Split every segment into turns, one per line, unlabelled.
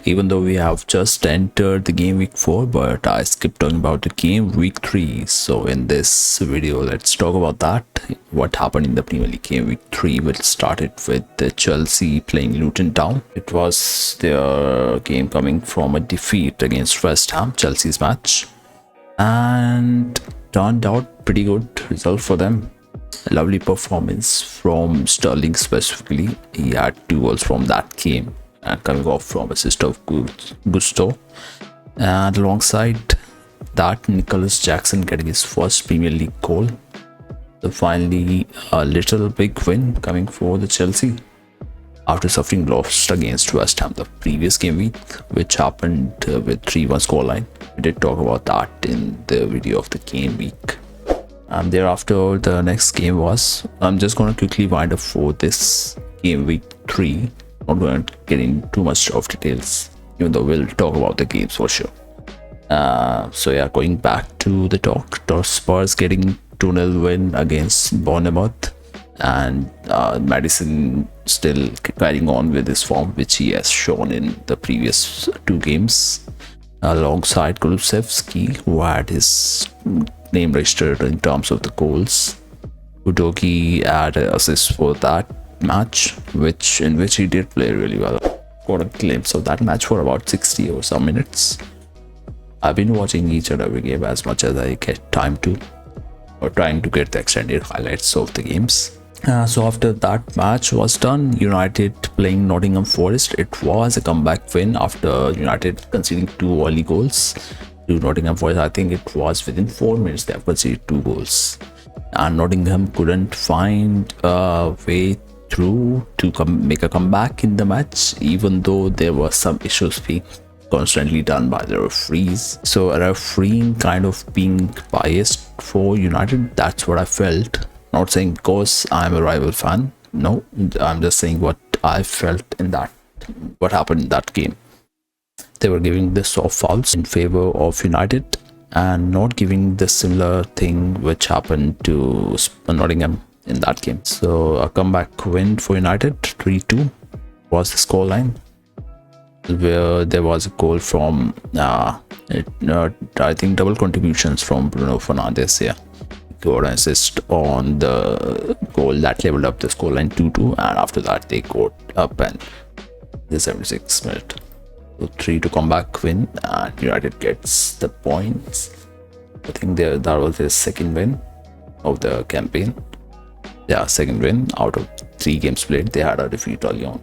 even though we have just entered the game week 4, but I skipped talking about the game week 3. So in this video, let's talk about that. What happened in the Premier League game week 3, which started with the Chelsea playing Luton Town. It was their game coming from a defeat against West Ham, Chelsea's match, and turned out pretty good result for them. A lovely performance from Sterling specifically. He had 2 goals from that game and coming off from assist of Gusto, and alongside that, Nicholas Jackson getting his first Premier League goal. So finally a little big win coming for the Chelsea after suffering loss against West Ham the previous game week, which happened with 3-1 scoreline. We did talk about that in the video of the game week. And thereafter, the next game was, I'm just going to quickly wind up for this game week 3. Not going to get into too much of details, even though we'll talk about the games for sure. So yeah, going back to the talk, Spurs getting 2-0 win against Bournemouth, and Maddison still carrying on with his form, which he has shown in the previous 2 games, alongside Kulusevski, who had his name registered in terms of the goals. Udogie had an assist for that match, in which he did play really well. Got a glimpse of that match for about 60 or some minutes. I've been watching each and every game as much as I get time to, or trying to get the extended highlights of the games. So after that match was done, United playing Nottingham Forest. It was a comeback win after United conceding 2 early goals to Nottingham Forest. I think it was within 4 minutes they have conceded 2 goals, and Nottingham couldn't find a way through to make a comeback in the match, even though there were some issues being constantly done by the referees. So a refereeing kind of being biased for United, that's what I felt. Not saying because I'm a rival fan, no, I'm just saying what I felt in that, what happened in that game. They were giving the soft fouls in favor of United and not giving the similar thing which happened to Nottingham in that game. So a comeback win for United, 3-2 was the scoreline, where there was a goal from I think double contributions from Bruno Fernandes here. Got an assist on the goal that leveled up the scoreline 2-2, and after that they got up and the 76th minute. So 3-2 comeback win, and United gets the points. I think that was their second win of the campaign. Yeah, second win out of 3 games played. They had a defeat early on.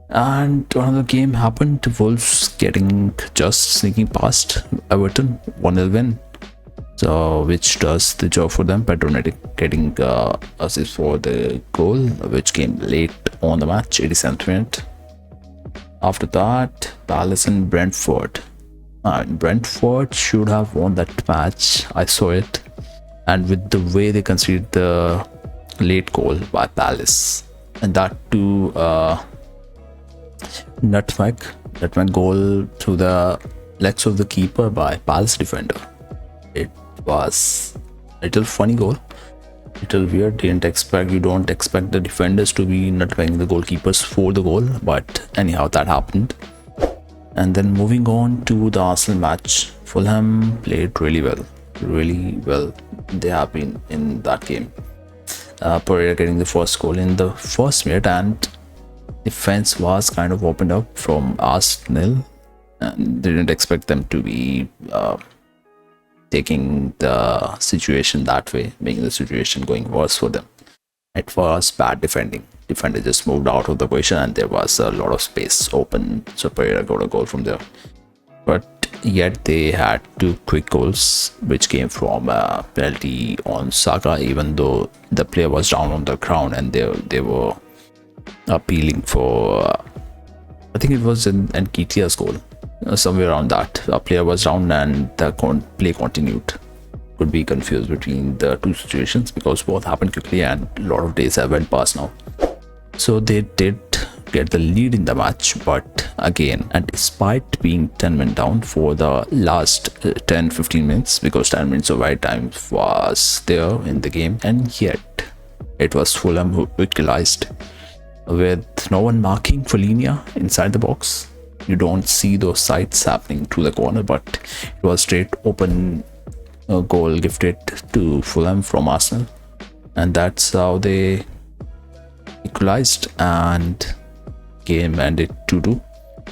And another game happened, Wolves getting just sneaking past Everton, 1-0 win. So which does the job for them. Pedro Neto getting assist for the goal, which came late on the match, 87th minute. After that, Palace and Brentford. Brentford should have won that match. I saw it, and with the way they conceded the late goal by Palace, and that too nutmeg goal through the legs of the keeper by Palace defender. It was a little funny goal, little weird. You don't expect the defenders to be nutmegging the goalkeepers for the goal, but anyhow, that happened. And then moving on to the Arsenal match, Fulham played really well. They have been in that game. Pereira getting the first goal in the first minute, and defense was kind of opened up from Arsenal, and didn't expect them to be taking the situation that way, making the situation going worse for them. It was bad defending. Defender just moved out of the position, and there was a lot of space open, so Pereira got a goal from there. But yet they had 2 quick goals, which came from a penalty on Saka, even though the player was down on the ground, and they were appealing for I think it was an Nketiah's goal, somewhere around that. A player was down and the play continued. Could be confused between the 2 situations because both happened quickly, and a lot of days have went past now. So they did get the lead in the match, but again, and despite being 10 men down for the last 10-15 minutes, because 10 minutes of right time was there in the game, and yet it was Fulham who equalized with no one marking Fellaini inside the box. you don't see those sights happening through the corner, but it was straight open goal gifted to Fulham from Arsenal, and that's how they equalized, and game ended 2-2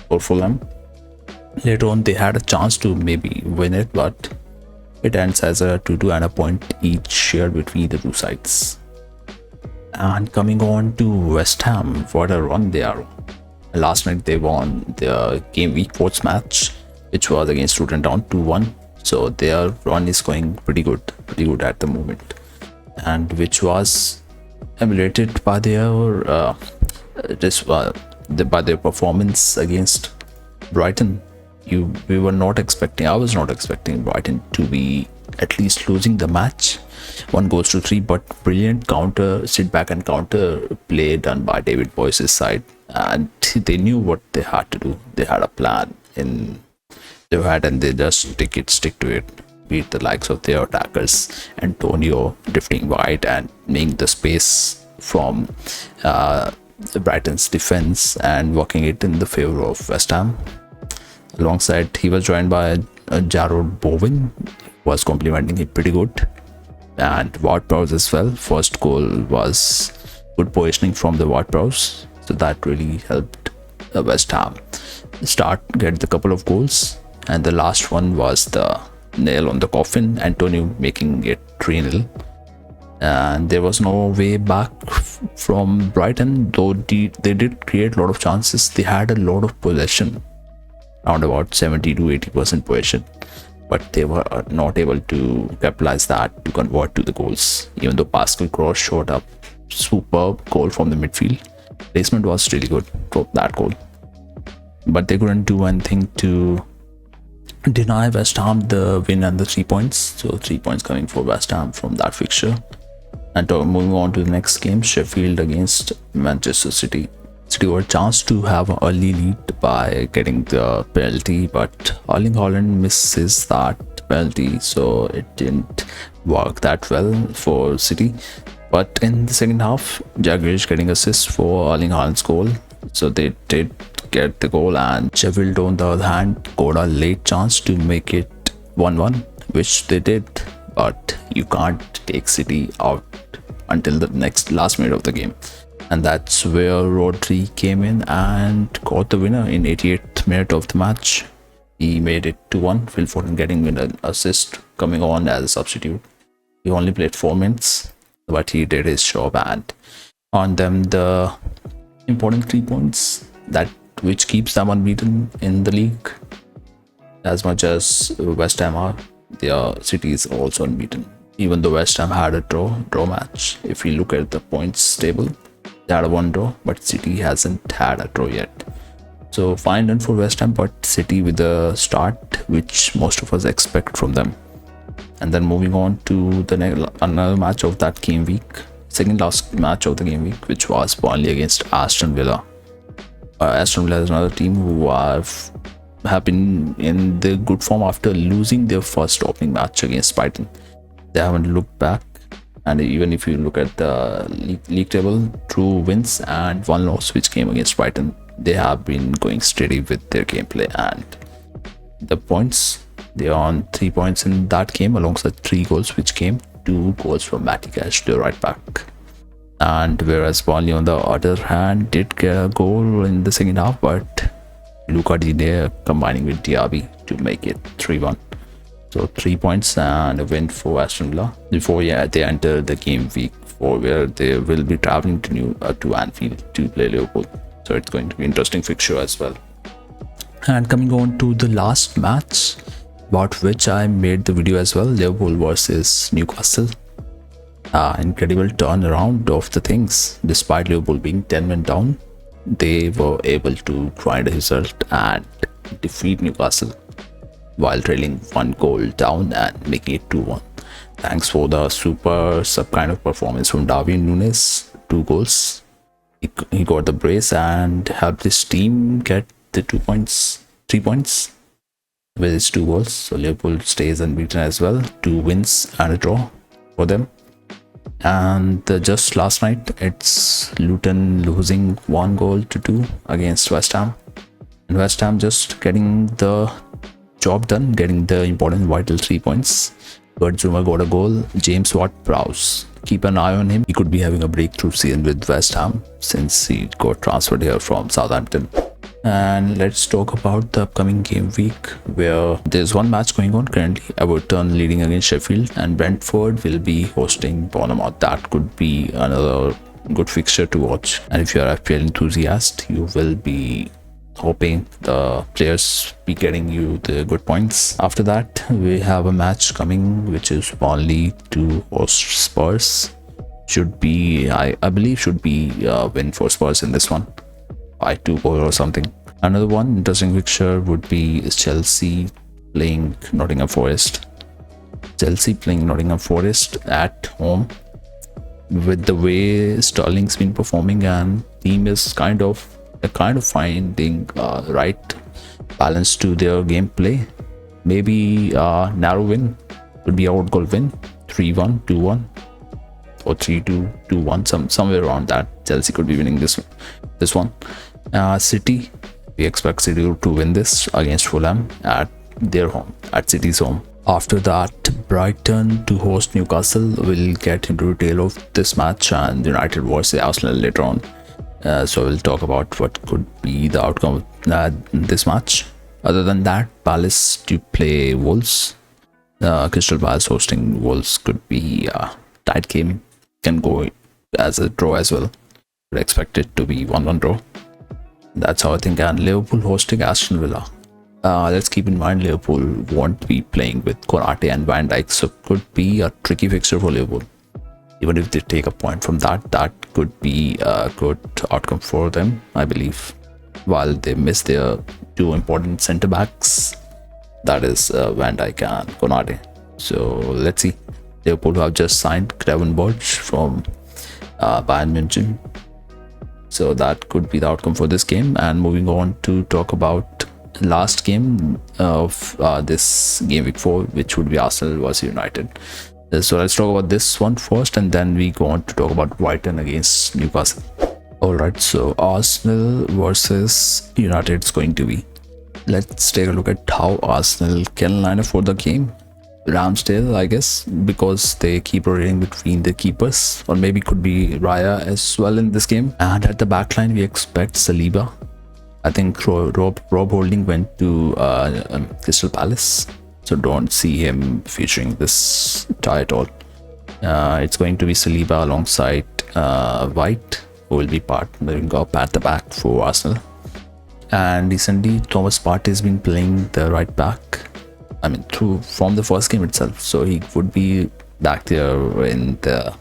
for Fulham. Later on, they had a chance to maybe win it, but it ends as a 2-2 and a point each shared between the two sides. And coming on to West Ham, what a run they are. Last night they won their game week 4 match, which was against Luton Town 2-1. So their run is going pretty good at the moment, and which was emulated by their by their performance against Brighton. I was not expecting Brighton to be at least losing the match 1-3, but brilliant sit back and counter play done by David Boyce's side, and they knew what they had to do. They had a plan in their head, and they just stick to it. Beat the likes of their attackers, Antonio drifting wide and making the space from Brighton's defense and working it in the favor of West Ham. Alongside, he was joined by Jarrod Bowen, who was complimenting him pretty good, and Ward-Prowse as well. First goal was good positioning from the Ward-Prowse, so that really helped West Ham get the couple of goals, and the last one was the nail on the coffin, Antonio making it 3-0. And there was no way back from Brighton, though they did create a lot of chances. They had a lot of possession, around about 70 to 80% possession, but they were not able to capitalize that to convert to the goals. Even though Pascal Gross shot up superb goal from the midfield, placement was really good for that goal, but they couldn't do anything to deny West Ham the win and the 3 points. So 3 points coming for West Ham from that fixture. And moving on to the next game, Sheffield against Manchester City. City were a chance to have an early lead by getting the penalty, but Erling Haaland misses that penalty, so it didn't work that well for City. But in the second half, Jack Grealish getting assist for Erling Haaland's goal, so they did get the goal. And Sheffield, on the other hand, got a late chance to make it 1-1, which they did, but you can't take City out until the last minute of the game, and that's where Rodri came in and got the winner in 88th minute of the match. He made it 2-1. Phil Foden getting an assist, coming on as a substitute. He only played 4 minutes, but he did his job, and on them the important 3 points that which keeps them unbeaten in the league. As much as West Ham are, their City is also unbeaten. Even though West Ham had a draw match, if you look at the points table, they had a 1 draw, but City hasn't had a draw yet. So fine done for West Ham, but City with a start which most of us expect from them. And then moving on to the another match of that game week, second last match of the game week, which was Burnley against Aston Villa. Aston Villa is another team who have been in the good form after losing their first opening match against Brighton. They haven't looked back, and even if you look at the league table, 2 wins and 1 loss which came against Brighton, they have been going steady with their gameplay. And the points, they are on 3 points in that game, alongside 3 goals which came, 2 goals from Matty Cash, the right back. And whereas Burnley on the other hand did get a goal in the second half, but Luca Digne combining with Diaby to make it 3-1. So 3 points and a win for Aston Villa before they enter the game week 4, where they will be traveling to Anfield to play Liverpool. So it's going to be an interesting fixture as well. And coming on to the last match, about which I made the video as well, Liverpool versus Newcastle. Incredible turnaround of the things. Despite Liverpool being 10 men down, they were able to find a result and defeat Newcastle while trailing 1 goal down and making it 2-1. Thanks for the super sub kind of performance from Darwin Núñez, 2 goals. He got the brace and helped his team get the 3 points with his 2 goals. So Liverpool stays unbeaten as well, 2 wins and a draw for them. And just last night, it's Luton losing 1-2 against West Ham. And West Ham just getting the job done, getting the important vital 3 points. But Zuma got a goal. James Ward-Prowse, keep an eye on him. He could be having a breakthrough season with West Ham since he got transferred here from Southampton. And let's talk about the upcoming game week, where there's one match going on currently. Everton leading against Sheffield, and Brentford will be hosting Bournemouth. That could be another good fixture to watch. And if you're a FPL enthusiast, you will be hoping the players be getting you the good points. After that, we have a match coming, which is Burnley to host Spurs. Should be, I believe, should be a win for Spurs in this one, by 2 goals or something. Another one interesting fixture would be Chelsea playing Nottingham Forest. Chelsea playing Nottingham Forest at home. With the way Sterling's been performing, and team is kind of finding right balance to their gameplay. Maybe narrow win would be out goal win, 3-1, 2-1, or 3-2, 2-1, somewhere around that. Chelsea could be winning this one. City, we expect City to win this against Fulham at their home, at City's home. After that, Brighton to host Newcastle. Will get into detail of this match, and United versus Arsenal later on. So we'll talk about what could be the outcome of this match. Other than that, Palace to play Wolves. Crystal Palace hosting Wolves could be a tight game. Can go as a draw as well. Would expect it to be 1-1 draw. That's how I think. And Liverpool hosting Aston Villa. Let's keep in mind Liverpool won't be playing with Konate and Van Dijk, so could be a tricky fixture for Liverpool. Even if they take a point from that could be a good outcome for them, I believe. While they miss their 2 important centre backs, that is Van Dijk and Konate. So let's see. Liverpool have just signed Gravenberch from Bayern München. So that could be the outcome for this game. And moving on to talk about last game of this game week 4, which would be Arsenal versus United. So let's talk about this one first, and then we go on to talk about Brighton against Newcastle. Alright, so Arsenal versus United is going to be. Let's take a look at how Arsenal can line up for the game. Ramsdale, I guess, because they keep rotating between the keepers, or maybe could be Raya as well in this game. And at the back line, we expect Saliba. I think Rob Holding went to Crystal Palace, so don't see him featuring this tie at all. It's going to be Saliba alongside White, who will be partnering up at the back for Arsenal. And recently, Thomas Partey has been playing the right back. I mean, from the first game itself, so he would be back there in the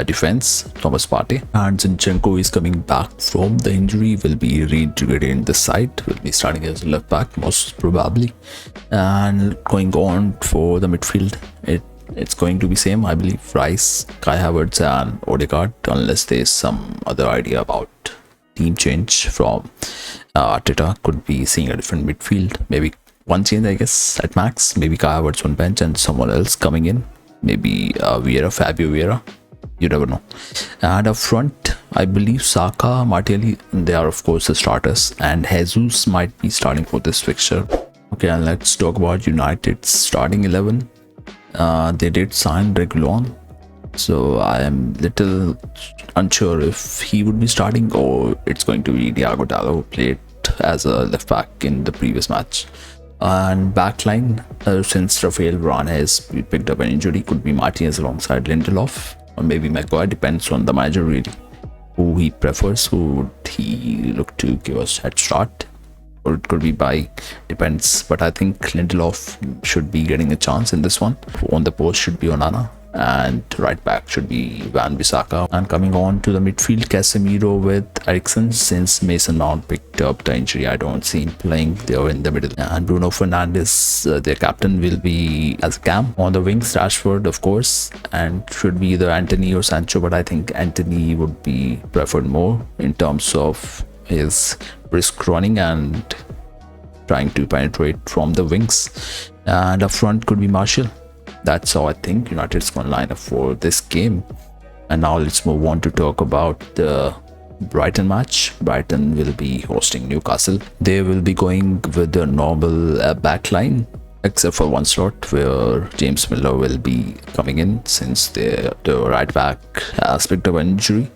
defense, Thomas Partey. And Zinchenko is coming back from the injury, will be reintegrated in the side, will be starting as left back most probably. And going on for the midfield, it's going to be same, I believe, Rice, Kai Havertz and Odegaard, unless there's some other idea about team change from Arteta. Could be seeing a different midfield, maybe one change, I guess, at max. Maybe Kai Havertz on bench and someone else coming in, maybe Fabio Vieira, you never know. And up front, I believe Saka, Martinelli, they are of course the starters, and Jesus might be starting for this fixture. Okay, and let's talk about United's starting 11. They did sign Reguilon, so I am little unsure if he would be starting or it's going to be Diogo Dalot, who played as a left back in the previous match. And backline, since Rafael Varane has picked up an injury, could be Martinez alongside Lindelof, or maybe Maguire, depends on the manager really, who he prefers, who would he look to give us head start, or it could be by, depends. But I think Lindelof should be getting a chance in this one. On the post should be Onana, and right back should be Van Bissaka. And coming on to the midfield, Casemiro with Eriksen. Since Mason Mount picked up the injury, I don't see him playing there in the middle. And Bruno Fernandes, their captain, will be as cam. On the wings, Rashford of course, and should be either Anthony or Sancho, but I think Anthony would be preferred more in terms of his brisk running and trying to penetrate from the wings. And up front could be Martial. That's how I think United's going to line up for this game. And now let's move on to talk about the Brighton match. Brighton will be hosting Newcastle. They will be going with the normal back line, except for one slot where James Miller will be coming in, since the right back has picked up an injury,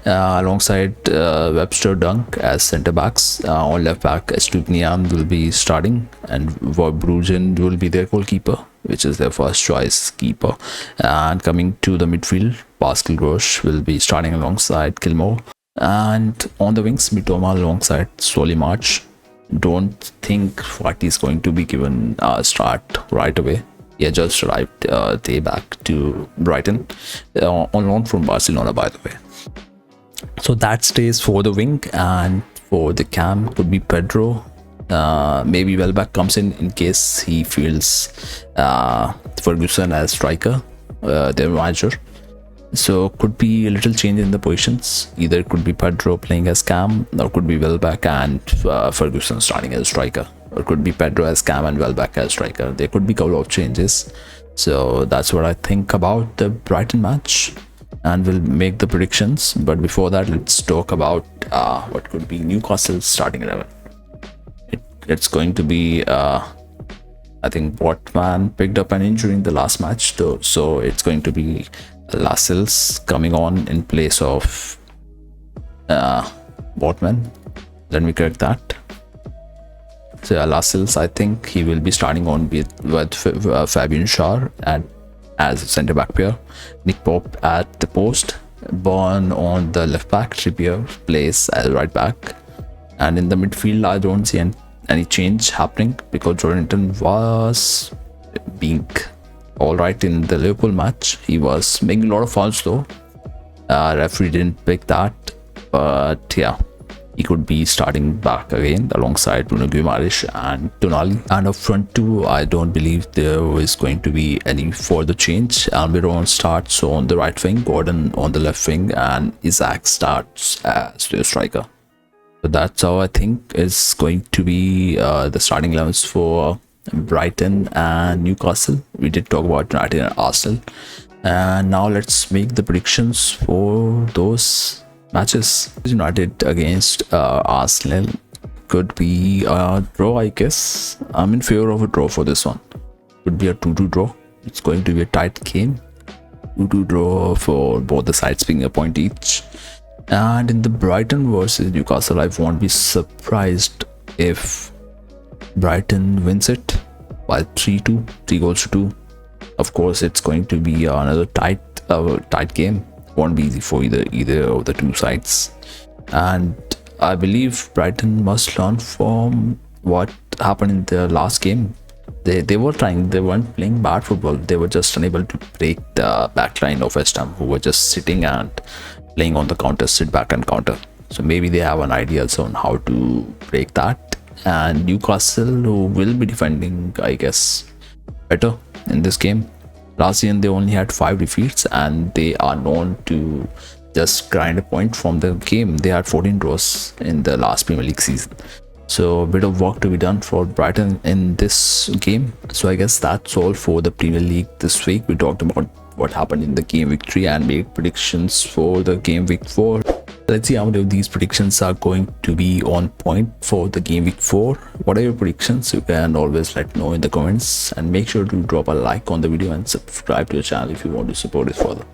alongside Webster Dunk as centre backs. On left back, Estupinian will be starting, and Verbruggen will be their goalkeeper, which is their first choice keeper. And coming to the midfield, Pascal Grosch will be starting alongside Kilmore, and on the wings, Mitoma alongside Solly March. Don't think Fati is going to be given a start right away. He just arrived day back to Brighton on loan from Barcelona, by the way. So that stays for the wing, and for the cam could be Pedro. Maybe Welbeck comes in case he feels Ferguson as striker, their manager. So could be a little change in the positions. Either it could be Pedro playing as cam, or could be Welbeck and Ferguson starting as striker, or could be Pedro as cam and Welbeck as striker. There could be a couple of changes. So that's what I think about the Brighton match, and we'll make the predictions. But before that, let's talk about what could be Newcastle's starting 11. It's going to be I think Botman picked up an injury in the last match though, so it's going to be Lascelles coming on in place of Botman. Let me correct that. So Lascelles, I think he will be starting on with Fabian Schär as a centre back pair, Nick Pope at the post, Byrne on the left back, Trippier plays as right back, and in the midfield I don't see any change happening, because Jordan was being all right in the Liverpool match. He was making a lot of fouls though. Referee didn't pick that, but yeah, he could be starting back again alongside Bruno Guimaraes and Tonali. And up front too, I don't believe there is going to be any further change. Almiron starts on the right wing, Gordon on the left wing, and Isaac starts as the striker. So that's how I think is going to be the starting 11s for Brighton and Newcastle. We did talk about United and Arsenal, and now let's make the predictions for those matches. United against Arsenal could be a draw, I guess. I'm in favor of a draw for this one. Could be a 2-2 draw. It's going to be a tight game. 2-2 draw for both the sides, being a point each. And in the Brighton versus Newcastle, I won't be surprised if Brighton wins it by 3-2, 3 goals to 2. Of course, it's going to be another tight game. Won't be easy for either of the two sides. And I believe Brighton must learn from what happened in their last game. They were trying, they weren't playing bad football. They were just unable to break the backline of West Ham, who were just sitting and playing on the counter, sit back and counter. So maybe they have an idea on how to break that. And Newcastle, who will be defending, I guess, better in this game. Last season they only had 5 defeats, and they are known to just grind a point from the game. They had 14 draws in the last Premier League season. So a bit of work to be done for Brighton in this game. So I guess that's all for the Premier League this week. We talked about what happened in the game week 3 and made predictions for the game week 4. Let's see how many of these predictions are going to be on point for the game week 4. What are your predictions? You can always let me know in the comments, and make sure to drop a like on the video and subscribe to the channel if you want to support it further.